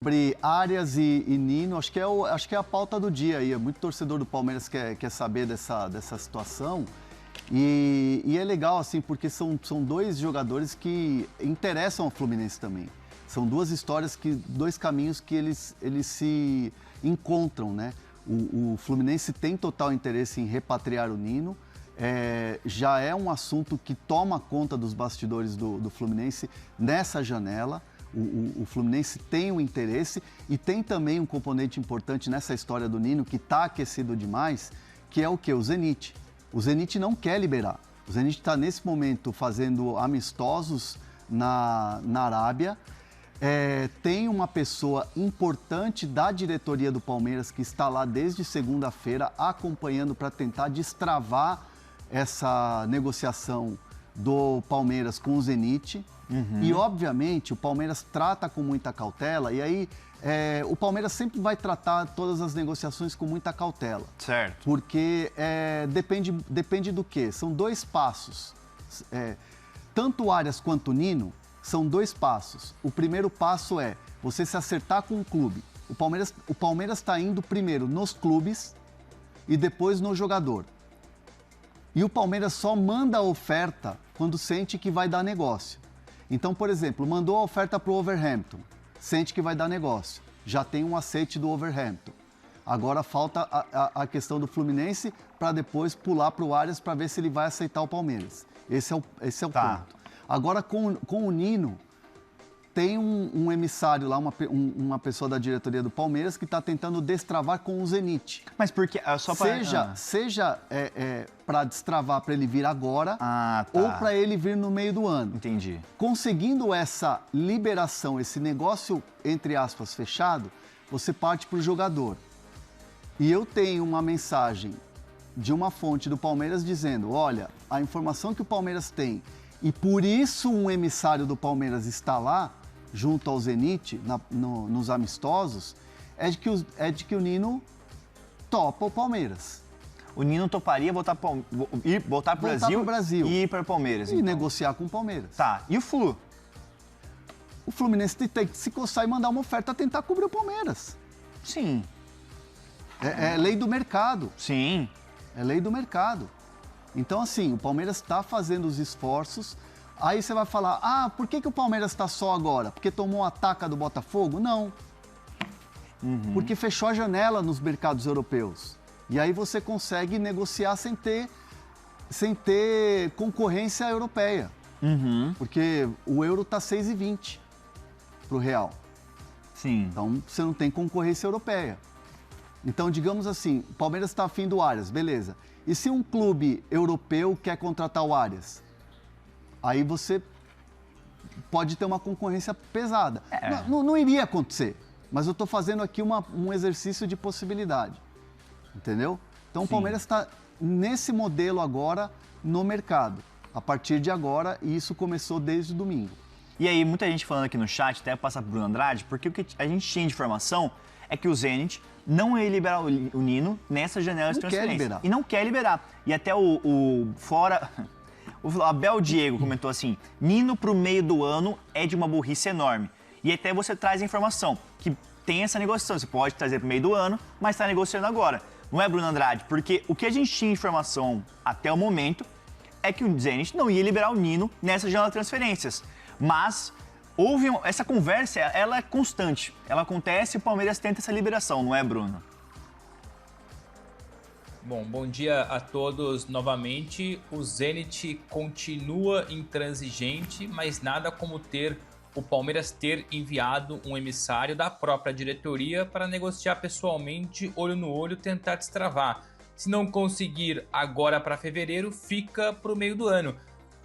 Sobre Arias e Nino, acho que é a pauta do dia aí. Muito torcedor do Palmeiras quer saber dessa situação. E é legal, assim, porque são dois jogadores que interessam ao Fluminense também. São duas histórias, dois caminhos que eles se encontram, né? O Fluminense tem total interesse em repatriar o Nino. Já é um assunto que toma conta dos bastidores do Fluminense nessa janela. O Fluminense tem um interesse e tem também um componente importante nessa história do Nino, que está aquecido demais, que é o quê? O Zenit. O Zenit não quer liberar. O Zenit está, nesse momento, fazendo amistosos na Arábia. Tem uma pessoa importante da diretoria do Palmeiras que está lá desde segunda-feira acompanhando para tentar destravar essa negociação do Palmeiras com o Zenit. E, obviamente, o Palmeiras trata com muita cautela, e aí o Palmeiras sempre vai tratar todas as negociações com muita cautela. Certo. Porque depende do quê? São dois passos. Tanto o Arias quanto o Nino são dois passos. O primeiro passo é você se acertar com o clube. O Palmeiras está indo primeiro nos clubes e depois no jogador. E o Palmeiras só manda a oferta quando sente que vai dar negócio. Então, por exemplo, mandou a oferta para o Wolverhampton, sente que vai dar negócio, já tem um aceite do Wolverhampton. Agora falta a questão do Fluminense para depois pular para o Arias para ver se ele vai aceitar o Palmeiras. Esse é o ponto. Agora, com o Nino, tem um emissário lá, uma pessoa da diretoria do Palmeiras que está tentando destravar com o Zenit. Mas porque... Só pra... Seja para destravar para ele vir agora, ou para ele vir no meio do ano. Entendi. Conseguindo essa liberação, esse negócio, entre aspas, fechado, você parte para o jogador. E eu tenho uma mensagem de uma fonte do Palmeiras dizendo, olha, a informação que o Palmeiras tem, e por isso um emissário do Palmeiras está lá, junto ao Zenit, nos amistosos, é de que o Nino topa o Palmeiras. O Nino toparia voltar para o Brasil e ir para o Palmeiras, e negociar com o Palmeiras. Tá, e o Flu? O Fluminense tem que se coçar e mandar uma oferta tentar cobrir o Palmeiras. Sim. É lei do mercado. Sim. É lei do mercado. Então, assim, o Palmeiras está fazendo os esforços. Aí você vai falar, por que o Palmeiras está só agora? Porque tomou a taca do Botafogo? Não. Porque fechou a janela nos mercados europeus. E aí você consegue negociar sem ter concorrência europeia. Porque o euro está 6,20 para o real. Sim. Então, você não tem concorrência europeia. Então, digamos assim, o Palmeiras está afim do Arias, beleza. E se um clube europeu quer contratar o Arias? Aí você pode ter uma concorrência pesada. Não iria acontecer, mas eu estou fazendo aqui um exercício de possibilidade. Entendeu? Então, o Palmeiras está nesse modelo agora no mercado. A partir de agora, e isso começou desde domingo. E aí, muita gente falando aqui no chat, até passar para o Bruno Andrade, porque o que a gente tinha de informação é que o Zenit não ia liberar o Nino nessa janela de transferência. E não quer liberar. E até o Abel Diego comentou assim, Nino pro meio do ano é de uma burrice enorme. E até você traz a informação que tem essa negociação. Você pode trazer pro meio do ano, mas está negociando agora. Não é, Bruno Andrade? Porque o que a gente tinha de informação até o momento é que o Zenit não ia liberar o Nino nessa janela de transferências. Mas essa conversa, ela é constante. Ela acontece e o Palmeiras tenta essa liberação, não é, Bruno? Bom dia a todos novamente. O Zenit continua intransigente, mas nada como o Palmeiras ter enviado um emissário da própria diretoria para negociar pessoalmente, olho no olho, tentar destravar. Se não conseguir agora para fevereiro, fica para o meio do ano.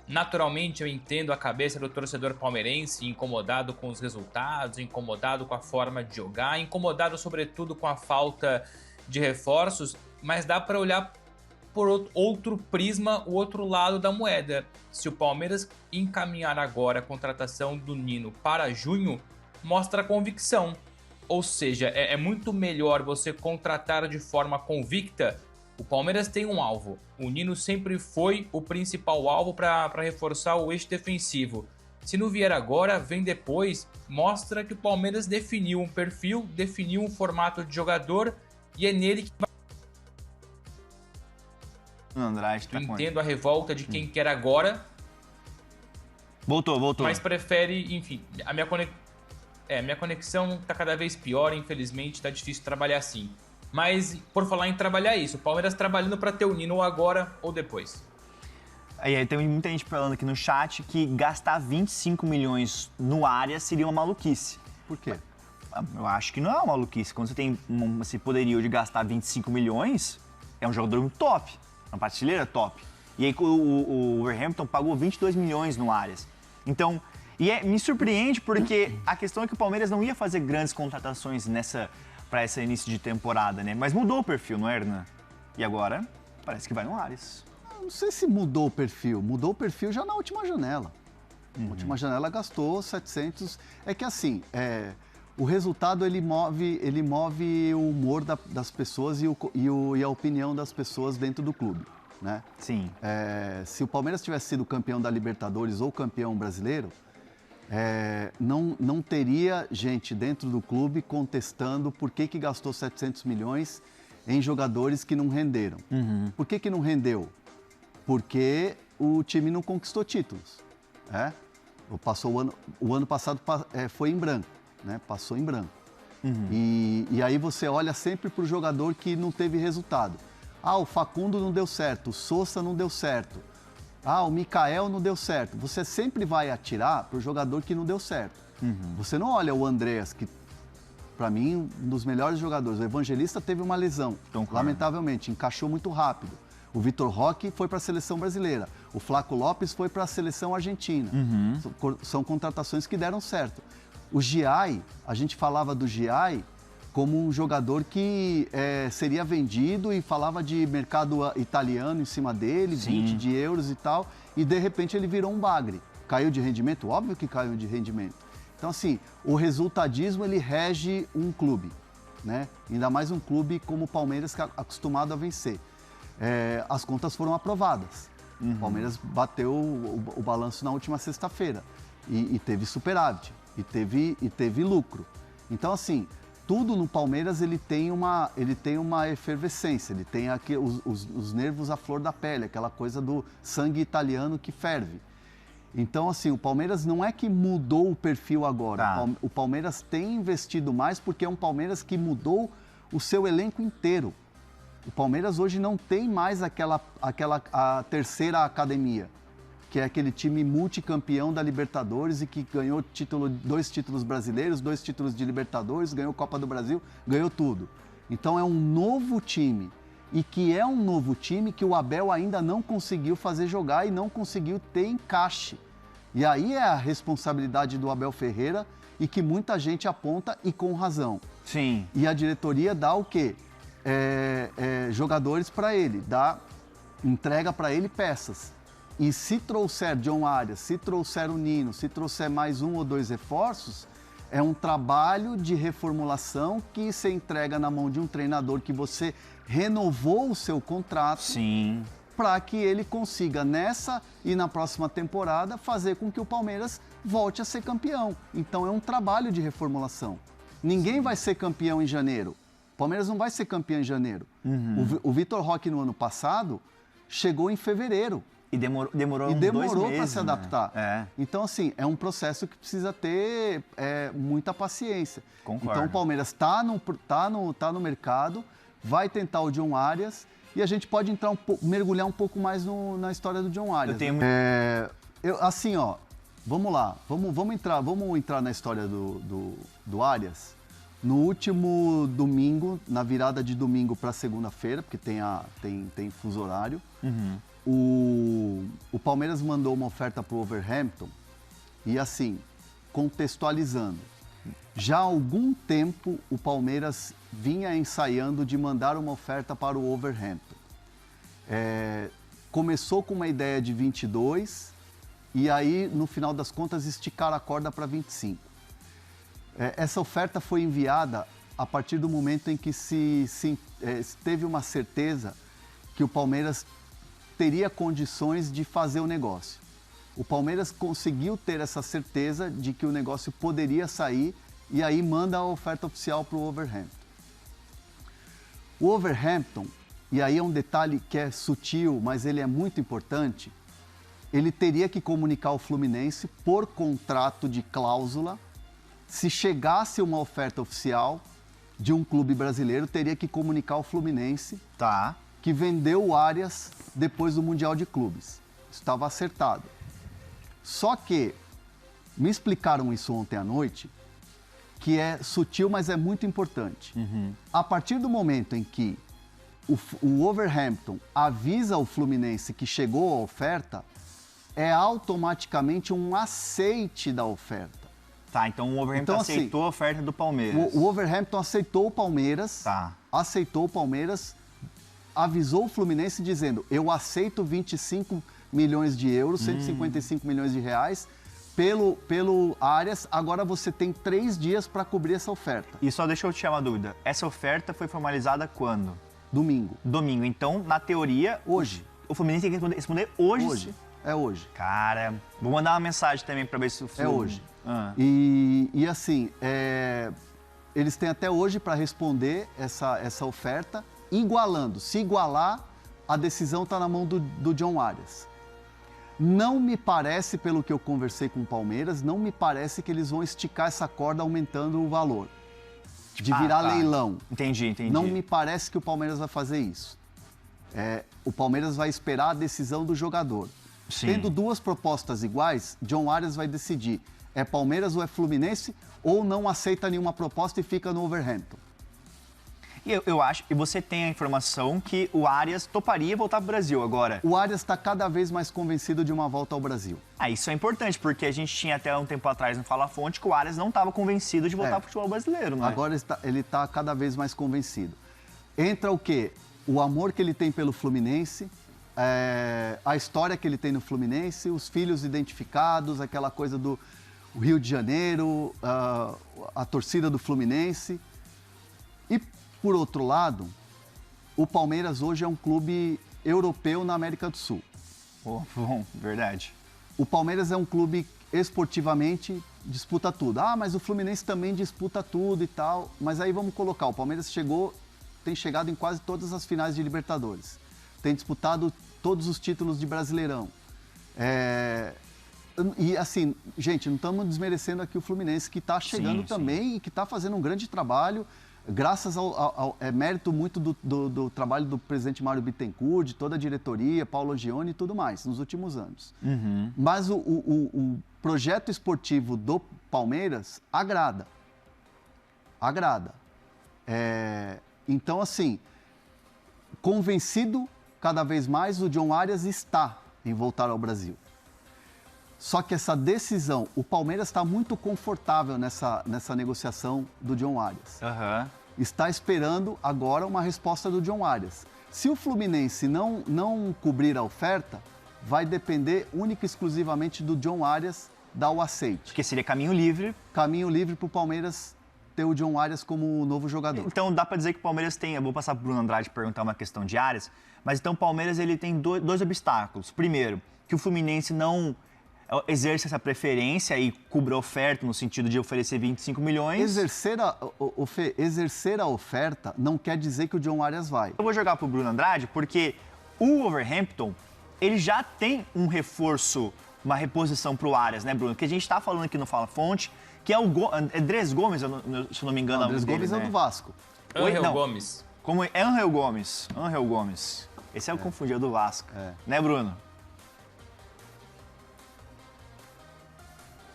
Naturalmente, eu entendo a cabeça do torcedor palmeirense, incomodado com os resultados, incomodado com a forma de jogar, incomodado sobretudo com a falta de reforços, mas dá para olhar por outro prisma, o outro lado da moeda. Se o Palmeiras encaminhar agora a contratação do Nino para junho, mostra convicção. Ou seja, é muito melhor você contratar de forma convicta. O Palmeiras tem um alvo. O Nino sempre foi o principal alvo para reforçar o eixo defensivo. Se não vier agora, vem depois, mostra que o Palmeiras definiu um perfil, definiu um formato de jogador e é nele que vai... Andrade, tá Entendo a revolta de quem quer agora. Voltou. Mas prefere, enfim, minha conexão tá cada vez pior, infelizmente, tá difícil trabalhar assim. Mas, por falar em trabalhar isso, o Palmeiras trabalhando para ter o Nino agora ou depois. Aí tem muita gente falando aqui no chat que gastar 25 milhões no Arias seria uma maluquice. Por quê? Eu acho que não é uma maluquice. Quando você tem esse poderio de gastar 25 milhões, é um jogador muito top, uma prateleira top. E aí o Wolverhampton pagou 22 milhões no Arias. Então, me surpreende porque a questão é que o Palmeiras não ia fazer grandes contratações para esse início de temporada, né? Mas mudou o perfil, não é, Hernan? E agora, parece que vai no Arias. Não sei se mudou o perfil já na última janela. Na última janela gastou 700. É que assim, o resultado ele move o humor das pessoas e a opinião das pessoas dentro do clube, né? Sim. Se o Palmeiras tivesse sido campeão da Libertadores ou campeão brasileiro, não teria gente dentro do clube contestando por que gastou 700 milhões em jogadores que não renderam. Por que não rendeu? Porque o time não conquistou títulos. O ano passado foi em branco, né? Passou em branco. E aí você olha sempre para o jogador que não teve resultado. O Facundo não deu certo, o Sousa não deu certo. O Mikael não deu certo. Você sempre vai atirar para o jogador que não deu certo. Você não olha o Andreas, que para mim um dos melhores jogadores. O Evangelista teve uma lesão, lamentavelmente, encaixou muito rápido. O Vitor Roque foi para a seleção brasileira. O Flaco Lopes foi para a seleção argentina. São contratações que deram certo. O Giai, a gente falava do Giai como um jogador que seria vendido e falava de mercado italiano em cima dele, 20 de euros e tal, e de repente ele virou um bagre. Caiu de rendimento? Óbvio que caiu de rendimento. Então, assim, o resultadismo ele rege um clube, né? Ainda mais um clube como o Palmeiras, que é acostumado a vencer. As contas foram aprovadas. O Palmeiras bateu o balanço na última sexta-feira e teve superávit, e teve lucro. Então, assim, tudo no Palmeiras ele tem uma efervescência, ele tem aqui os nervos à flor da pele, aquela coisa do sangue italiano que ferve. Então, assim, o Palmeiras não é que mudou o perfil agora. O Palmeiras tem investido mais porque é um Palmeiras que mudou o seu elenco inteiro. O Palmeiras hoje não tem mais a terceira academia, que é aquele time multicampeão da Libertadores e que ganhou 2 títulos brasileiros, 2 títulos de Libertadores, ganhou Copa do Brasil, ganhou tudo. Então é um novo time, e que é um novo time que o Abel ainda não conseguiu fazer jogar e não conseguiu ter encaixe. E aí é a responsabilidade do Abel Ferreira e que muita gente aponta e com razão. Sim. E a diretoria dá o quê? Jogadores para ele, entrega para ele peças. E se trouxer John Arias, se trouxer o Nino, se trouxer mais 1 ou 2 reforços, é um trabalho de reformulação que você entrega na mão de um treinador que você renovou o seu contrato. Sim. Para que ele consiga, nessa e na próxima temporada, fazer com que o Palmeiras volte a ser campeão. Então é um trabalho de reformulação. Ninguém vai ser campeão em janeiro. O Palmeiras não vai ser campeão em janeiro. O Vitor Roque, no ano passado, chegou em fevereiro. E demorou para se adaptar. Né? Então, assim, é um processo que precisa ter muita paciência. Concordo. Então, o Palmeiras está no mercado, vai tentar o John Arias e a gente pode mergulhar um pouco mais na história do John Arias. Assim, ó, vamos lá. Vamos entrar na história do Arias. No último domingo, na virada de domingo para segunda-feira, porque tem fuso horário, o Palmeiras mandou uma oferta para o Wolverhampton e, assim, contextualizando, já há algum tempo o Palmeiras vinha ensaiando de mandar uma oferta para o Wolverhampton. Começou com uma ideia de 22 e aí, no final das contas, esticaram a corda para 25. Essa oferta foi enviada a partir do momento em que se teve uma certeza que o Palmeiras teria condições de fazer o negócio. O Palmeiras conseguiu ter essa certeza de que o negócio poderia sair e aí manda a oferta oficial para o Wolverhampton. O Wolverhampton, e aí é um detalhe que é sutil, mas ele é muito importante, ele teria que comunicar ao Fluminense por contrato de cláusula, se chegasse uma oferta oficial de um clube brasileiro, teria que comunicar ao Fluminense que vendeu o Arias depois do Mundial de Clubes. Isso estava acertado. Só que me explicaram isso ontem à noite, que é sutil, mas é muito importante. A partir do momento em que o Wolverhampton avisa o Fluminense que chegou a oferta, é automaticamente um aceite da oferta. Tá, então o Wolverhampton aceitou a oferta do Palmeiras. O Wolverhampton aceitou o Palmeiras, avisou o Fluminense dizendo, eu aceito 25 milhões de euros, 155 milhões de reais, pelo Arias, agora você tem 3 dias para cobrir essa oferta. E só deixa eu te tirar uma dúvida, essa oferta foi formalizada quando? Domingo. Domingo, então, na teoria... Hoje. O Fluminense tem que responder hoje? Hoje, é hoje. Cara, vou mandar uma mensagem também para ver se o Fluminense... É hoje. E assim, eles têm até hoje para responder essa oferta, igualando. Se igualar, a decisão está na mão do John Arias. Não me parece, pelo que eu conversei com o Palmeiras, não me parece que eles vão esticar essa corda aumentando o valor. De virar leilão. Entendi. Não me parece que o Palmeiras vai fazer isso. O Palmeiras vai esperar a decisão do jogador. Sim. Tendo 2 propostas iguais, John Arias vai decidir é Palmeiras ou é Fluminense, ou não aceita nenhuma proposta e fica no Wolverhampton. E eu acho, e você tem a informação que o Arias toparia voltar para o Brasil agora. O Arias está cada vez mais convencido de uma volta ao Brasil. Isso é importante, porque a gente tinha até um tempo atrás no Fala Fonte que o Arias não estava convencido de voltar para o futebol brasileiro, não é? Agora ele está cada vez mais convencido. Entra o quê? O amor que ele tem pelo Fluminense, a história que ele tem no Fluminense, os filhos identificados, aquela coisa do Rio de Janeiro, a torcida do Fluminense. E, por outro lado, o Palmeiras hoje é um clube europeu na América do Sul. Bom, verdade. O Palmeiras é um clube esportivamente disputa tudo. Mas o Fluminense também disputa tudo e tal. Mas aí vamos colocar, o Palmeiras tem chegado em quase todas as finais de Libertadores. Tem disputado todos os títulos de Brasileirão. E assim, gente, não estamos desmerecendo aqui o Fluminense, que está chegando também e que está fazendo um grande trabalho, graças ao mérito muito do trabalho do presidente Mário Bittencourt, de toda a diretoria, Paulo Angione e tudo mais, nos últimos anos. Mas o projeto esportivo do Palmeiras agrada. Então, assim, convencido cada vez mais, o John Arias está em voltar ao Brasil. Só que essa decisão, o Palmeiras está muito confortável nessa negociação do John Arias. Está esperando agora uma resposta do John Arias. Se o Fluminense não cobrir a oferta, vai depender única e exclusivamente do John Arias dar o aceite. Porque seria caminho livre. Caminho livre para o Palmeiras ter o John Arias como novo jogador. Então dá para dizer que o Palmeiras tem... Eu vou passar para o Bruno Andrade perguntar uma questão de Arias, mas então o Palmeiras ele tem dois obstáculos. Primeiro, que o Fluminense não exerce essa preferência e cubra a oferta no sentido de oferecer 25 milhões. Exercer a oferta não quer dizer que o John Arias vai. Eu vou jogar pro Bruno Andrade porque o Wolverhampton, ele já tem um reforço, uma reposição pro Arias, né, Bruno? Que a gente tá falando aqui no Fala Fonte, que é o Andrés Gomes, se eu não me engano. Andrés Gomes é o do Vasco. Angel Gomes. Como é Angel Gomes. Angel Gomes. Esse é o confundido do Vasco. Né, Bruno?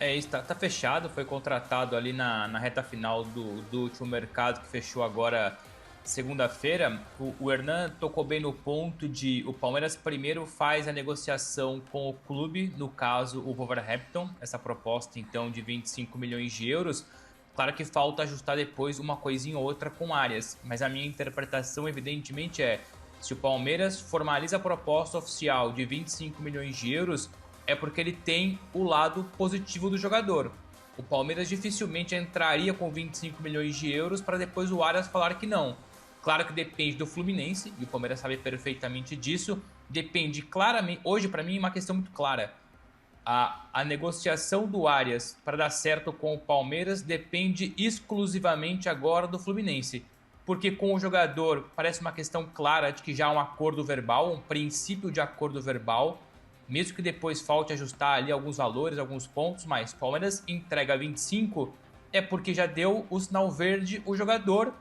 Isso, tá fechado, foi contratado ali na reta final do último mercado, que fechou agora segunda-feira. O Hernan tocou bem no ponto de o Palmeiras primeiro faz a negociação com o clube, no caso o Wolverhampton, essa proposta então de 25 milhões de euros. Claro que falta ajustar depois uma coisinha ou outra com Arias, mas a minha interpretação evidentemente se o Palmeiras formaliza a proposta oficial de 25 milhões de euros, é porque ele tem o lado positivo do jogador. O Palmeiras dificilmente entraria com 25 milhões de euros para depois o Arias falar que não. Claro que depende do Fluminense, e o Palmeiras sabe perfeitamente disso. Depende claramente... Hoje, para mim, é uma questão muito clara. A negociação do Arias para dar certo com o Palmeiras depende exclusivamente agora do Fluminense. Porque com o jogador parece uma questão clara de que já há um acordo verbal, um princípio de acordo verbal, mesmo que depois falte ajustar ali alguns valores, alguns pontos, mas Palmeiras entrega 25, é porque já deu o sinal verde o jogador.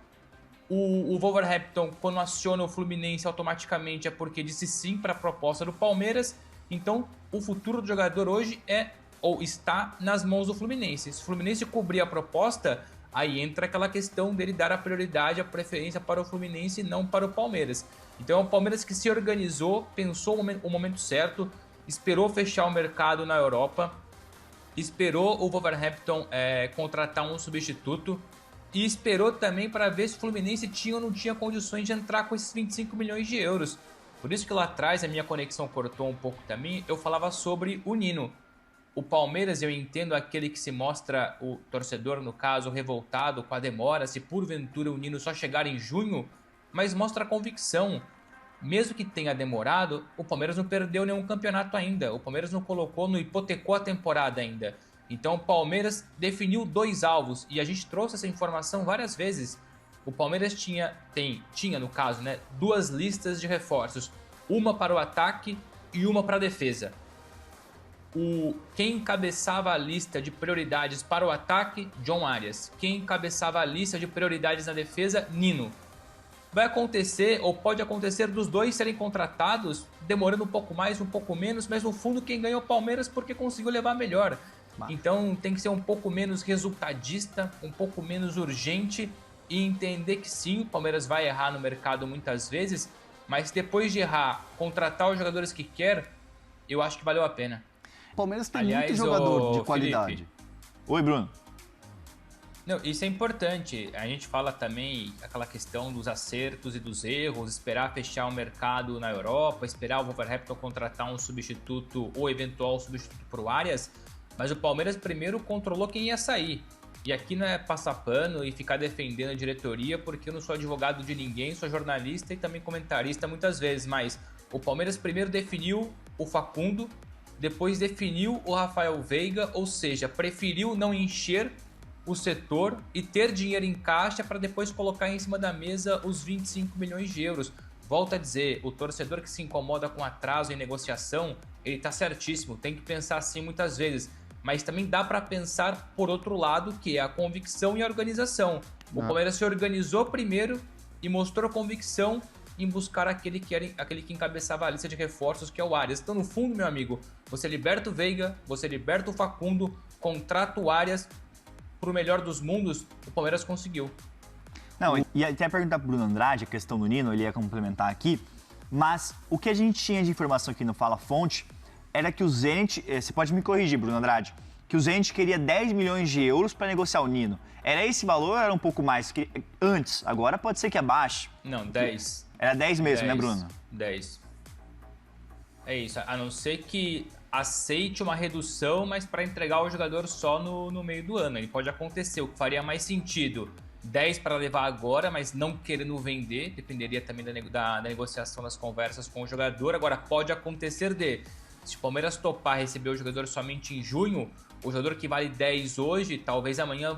O Wolverhampton, quando aciona o Fluminense automaticamente, é porque disse sim para a proposta do Palmeiras. Então, o futuro do jogador hoje é ou está nas mãos do Fluminense. Se o Fluminense cobrir a proposta, aí entra aquela questão dele dar a prioridade, a preferência para o Fluminense e não para o Palmeiras. Então, é o Palmeiras que se organizou, pensou o momento certo, esperou fechar o mercado na Europa, esperou o Wolverhampton contratar um substituto e esperou também para ver se o Fluminense tinha ou não tinha condições de entrar com esses 25 milhões de euros. Por isso que lá atrás a minha conexão cortou um pouco também, eu falava sobre o Nino. O Palmeiras, eu entendo aquele que se mostra, o torcedor no caso, revoltado com a demora, se porventura o Nino só chegar em junho, mas mostra a convicção. Mesmo que tenha demorado, o Palmeiras não perdeu nenhum campeonato ainda. O Palmeiras não hipotecou a temporada ainda. Então o Palmeiras definiu 2 alvos e a gente trouxe essa informação várias vezes. O Palmeiras tinha no caso, 2 listas de reforços. Uma para o ataque e uma para a defesa. Quem encabeçava a lista de prioridades para o ataque, John Arias. Quem encabeçava a lista de prioridades na defesa, Nino. Vai acontecer, ou pode acontecer, dos 2 serem contratados, demorando um pouco mais, um pouco menos, mas no fundo quem ganhou é o Palmeiras porque conseguiu levar melhor. Então tem que ser um pouco menos resultadista, um pouco menos urgente e entender que sim, o Palmeiras vai errar no mercado muitas vezes, mas depois de errar, contratar os jogadores que quer, eu acho que valeu a pena. O Palmeiras tem muito jogador de qualidade. Felipe. Oi, Bruno. Não, isso é importante. A gente fala também aquela questão dos acertos e dos erros, esperar fechar o mercado na Europa, esperar o Wolverhampton contratar um substituto ou eventual substituto para o Arias, mas o Palmeiras primeiro controlou quem ia sair. E aqui não é passar pano e ficar defendendo a diretoria, porque eu não sou advogado de ninguém, sou jornalista e também comentarista muitas vezes, mas o Palmeiras primeiro definiu o Facundo, depois definiu o Rafael Veiga, ou seja, preferiu não encher o setor e ter dinheiro em caixa para depois colocar em cima da mesa os 25 milhões de euros. Volto a dizer, o torcedor que se incomoda com atraso em negociação, ele está certíssimo, tem que pensar assim muitas vezes. Mas também dá para pensar por outro lado, que é a convicção e a organização. O Palmeiras se organizou primeiro e mostrou a convicção em buscar aquele que encabeçava a lista de reforços, que é o Arias. Então, no fundo, meu amigo, você liberta o Veiga, você liberta o Facundo, contrata o Arias, pro melhor dos mundos, o Palmeiras conseguiu. Não, e até perguntar pro Bruno Andrade, a questão do Nino, ele ia complementar aqui, mas o que a gente tinha de informação aqui no Fala Fonte era que o Zenit, você pode me corrigir, Bruno Andrade, que o Zenit queria 10 milhões de euros para negociar o Nino. Era esse valor ou era um pouco mais? Que antes, agora pode ser que abaixe. Não, 10. Era 10 mesmo, 10, né, Bruno? 10. É isso, a não ser que aceite uma redução, mas para entregar o jogador só no meio do ano. Ele pode acontecer, o que faria mais sentido. 10 para levar agora, mas não querendo vender, dependeria também da negociação das conversas com o jogador. Agora, pode acontecer se o Palmeiras topar receber o jogador somente em junho, o jogador que vale 10 hoje, talvez amanhã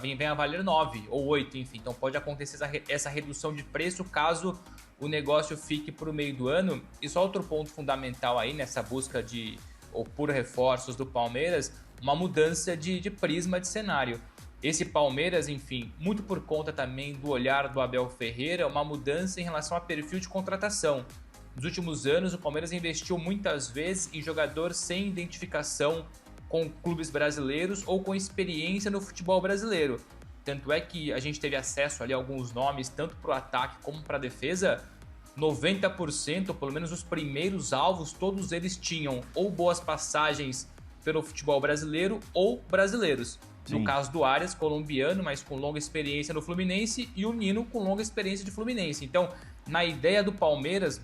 venha a valer 9 ou 8, enfim. Então pode acontecer essa redução de preço caso o negócio fique para o meio do ano. E só outro ponto fundamental aí nessa busca por reforços do Palmeiras, uma mudança de prisma de cenário. Esse Palmeiras, enfim, muito por conta também do olhar do Abel Ferreira, uma mudança em relação a perfil de contratação. Nos últimos anos, o Palmeiras investiu muitas vezes em jogador sem identificação com clubes brasileiros ou com experiência no futebol brasileiro. Tanto é que a gente teve acesso ali a alguns nomes, tanto para o ataque como para a defesa. 90%, ou pelo menos os primeiros alvos, todos eles tinham ou boas passagens pelo futebol brasileiro ou brasileiros. Sim. No caso do Arias, colombiano, mas com longa experiência no Fluminense, e o Nino com longa experiência de Fluminense. Então, na ideia do Palmeiras /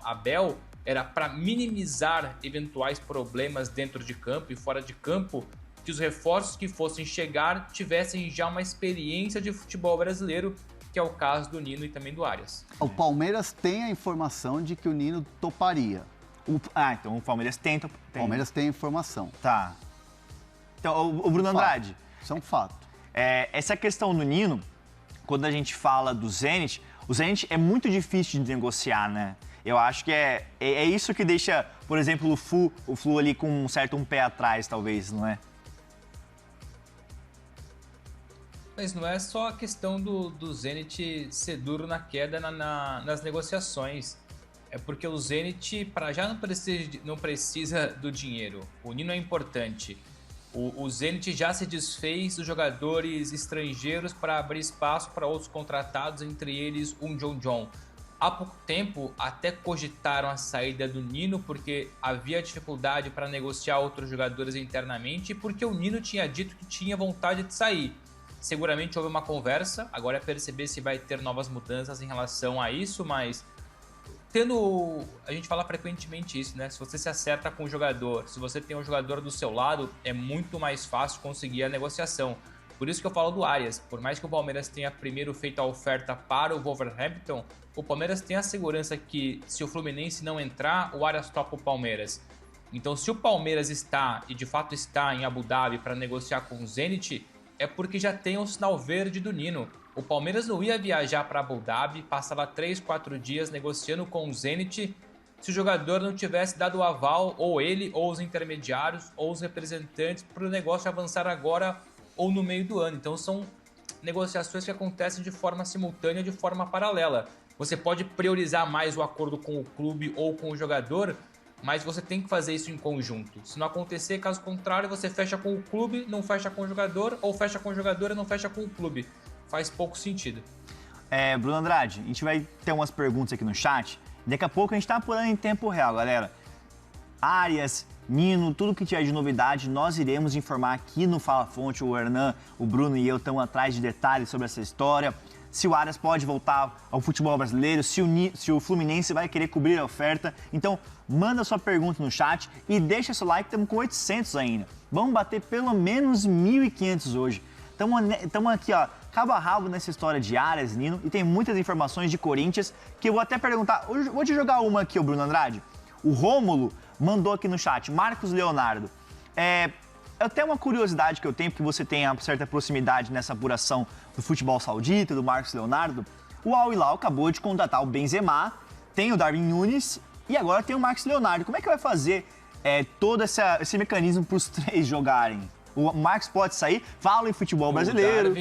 Abel, era para minimizar eventuais problemas dentro de campo e fora de campo, que os reforços que fossem chegar tivessem já uma experiência de futebol brasileiro, que é o caso do Nino e também do Arias. O Palmeiras tem a informação de que o Nino toparia. Então o Palmeiras tenta. O Palmeiras tem informação. Tá. Então, o Bruno Andrade. Isso é um fato. Essa questão do Nino, quando a gente fala do Zenit, o Zenit é muito difícil de negociar, né? Eu acho que é isso que deixa, por exemplo, o Flu ali com um pé atrás, talvez, não é? Mas não é só a questão do Zenit ser duro na queda nas negociações. É porque o Zenit, para já, não precisa do dinheiro. O Nino é importante. O Zenit já se desfez dos jogadores estrangeiros para abrir espaço para outros contratados, entre eles um John. Há pouco tempo até cogitaram a saída do Nino porque havia dificuldade para negociar outros jogadores internamente e porque o Nino tinha dito que tinha vontade de sair. Seguramente houve uma conversa, agora é perceber se vai ter novas mudanças em relação a isso, mas a gente fala frequentemente isso, né? Se você se acerta com o jogador, se você tem um jogador do seu lado, é muito mais fácil conseguir a negociação. Por isso que eu falo do Arias. Por mais que o Palmeiras tenha primeiro feito a oferta para o Wolverhampton, o Palmeiras tem a segurança que se o Fluminense não entrar, o Arias topa o Palmeiras. Então, se o Palmeiras está, e de fato está em Abu Dhabi para negociar com o Zenit, é porque já tem o sinal verde do Nino. O Palmeiras não ia viajar para Abu Dhabi, passar lá 3, 4 dias negociando com o Zenit se o jogador não tivesse dado o aval, ou ele, ou os intermediários, ou os representantes, para o negócio avançar agora ou no meio do ano. Então são negociações que acontecem de forma simultânea, de forma paralela. Você pode priorizar mais o acordo com o clube ou com o jogador, mas você tem que fazer isso em conjunto. Se não acontecer, caso contrário, você fecha com o clube, não fecha com o jogador, ou fecha com o jogador e não fecha com o clube. Faz pouco sentido. Bruno Andrade, a gente vai ter umas perguntas aqui no chat. Daqui a pouco a gente tá apurando em tempo real, galera. Arias, Nino, tudo que tiver de novidade, nós iremos informar aqui no Fala Fonte. O Hernan, o Bruno e eu estamos atrás de detalhes sobre essa história. Se o Arias pode voltar ao futebol brasileiro, se o Fluminense vai querer cobrir a oferta. Então, manda sua pergunta no chat e deixa seu like, estamos com 800 ainda. Vamos bater pelo menos 1.500 hoje. Estamos aqui, ó, cabo a rabo nessa história de Arias, Nino, e tem muitas informações de Corinthians que eu vou até perguntar. Vou te jogar uma aqui, o Bruno Andrade. O Rômulo mandou aqui no chat, Marcos Leonardo. Até uma curiosidade que eu tenho, porque você tem uma certa proximidade nessa apuração do futebol saudita, do Marcos Leonardo. O Al Hilal acabou de contratar o Benzema, tem o Darwin Núñez e agora tem o Marcos Leonardo. Como é que vai fazer todo esse mecanismo para os três jogarem? O Marcos pode sair, fala em futebol brasileiro.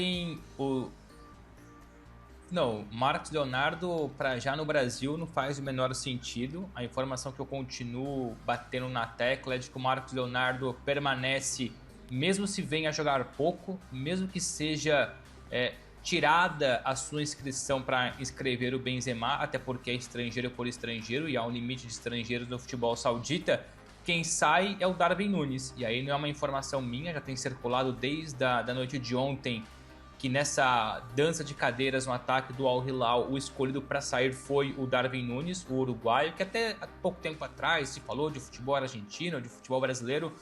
Não, Marcos Leonardo, para já no Brasil, não faz o menor sentido. A informação que eu continuo batendo na tecla é de que o Marcos Leonardo permanece, mesmo se venha a jogar pouco, mesmo que seja tirada a sua inscrição para inscrever o Benzema, até porque é estrangeiro por estrangeiro e há um limite de estrangeiros no futebol saudita. Quem sai é o Darwin Núñez, e aí não é uma informação minha, já tem circulado desde a noite de ontem, que nessa dança de cadeiras no ataque do Al Hilal, o escolhido para sair foi o Darwin Núñez, o uruguaio, que até há pouco tempo atrás se falou de futebol argentino, de futebol brasileiro,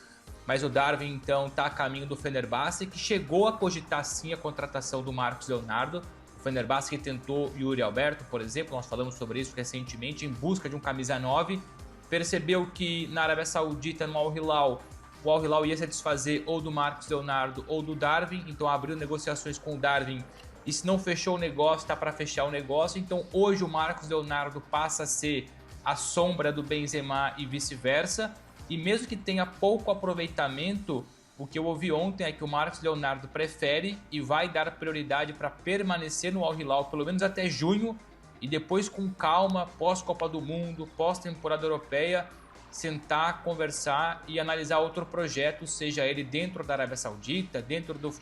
mas o Darwin então está a caminho do Fenerbahçe, que chegou a cogitar sim a contratação do Marcos Leonardo. O Fenerbahçe que tentou Yuri Alberto, por exemplo, nós falamos sobre isso recentemente, em busca de um camisa 9, percebeu que na Arábia Saudita, no Al Hilal, o Al Hilal ia se desfazer ou do Marcos Leonardo ou do Darwin, então abriu negociações com o Darwin e se não fechou o negócio, está para fechar o negócio. Então hoje o Marcos Leonardo passa a ser a sombra do Benzema e vice-versa, e mesmo que tenha pouco aproveitamento, o que eu ouvi ontem é que o Marcos Leonardo prefere e vai dar prioridade para permanecer no Al Hilal pelo menos até junho, e depois com calma, pós-Copa do Mundo, pós-temporada europeia, sentar, conversar e analisar outro projeto, seja ele dentro da Arábia Saudita, dentro do